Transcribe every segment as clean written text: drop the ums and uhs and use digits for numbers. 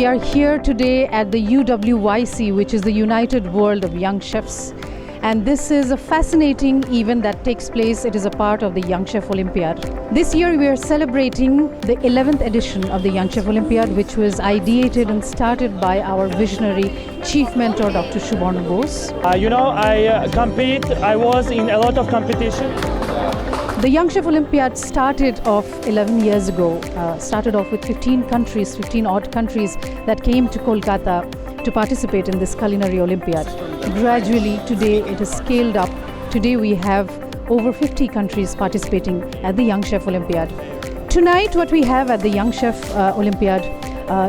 We are here today at the UWYC, which is the United World of Young Chefs. And this is a fascinating event that takes place. It is a part of the Young Chef Olympiad. This year we are celebrating the 11th edition of the Young Chef Olympiad, which was ideated and started by our visionary chief mentor, Dr. Suborno Bose. I compete. I was in a lot of competition. The Young Chef Olympiad started off 11 years ago, started off with 15 countries, 15 odd countries that came to Kolkata to participate in this culinary Olympiad. Gradually, today it has scaled up. Today we have over 50 countries participating at the Young Chef Olympiad. Tonight what we have at the Young Chef Olympiad,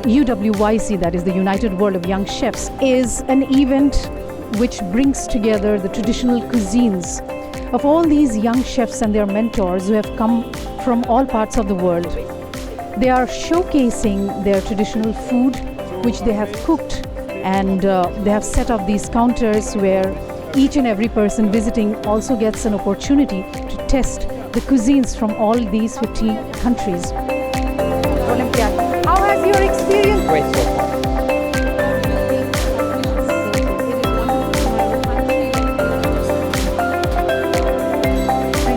UWYC, that is the United World of Young Chefs, is an event which brings together the traditional cuisines of all these young chefs and their mentors who have come from all parts of the world. They are showcasing their traditional food which they have cooked, and they have set up these counters where each and every person visiting also gets an opportunity to test the cuisines from all these 50 countries. Olympiad. How has your experience? Great so far.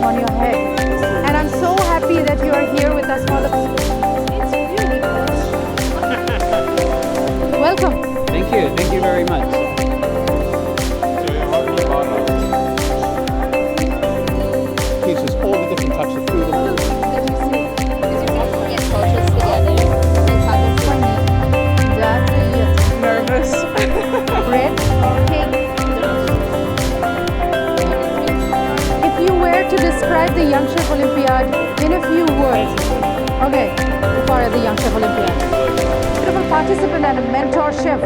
On your head. And I'm so happy that you are here with us for the... It's really good. Welcome. Thank you very much. Pieces, all the different types of food. Nervous. Bread, cake. If you were to describe the Young Chef Olympiad in a few words, okay, before at the Young Chef Olympiad, beautiful participant and a mentor chef.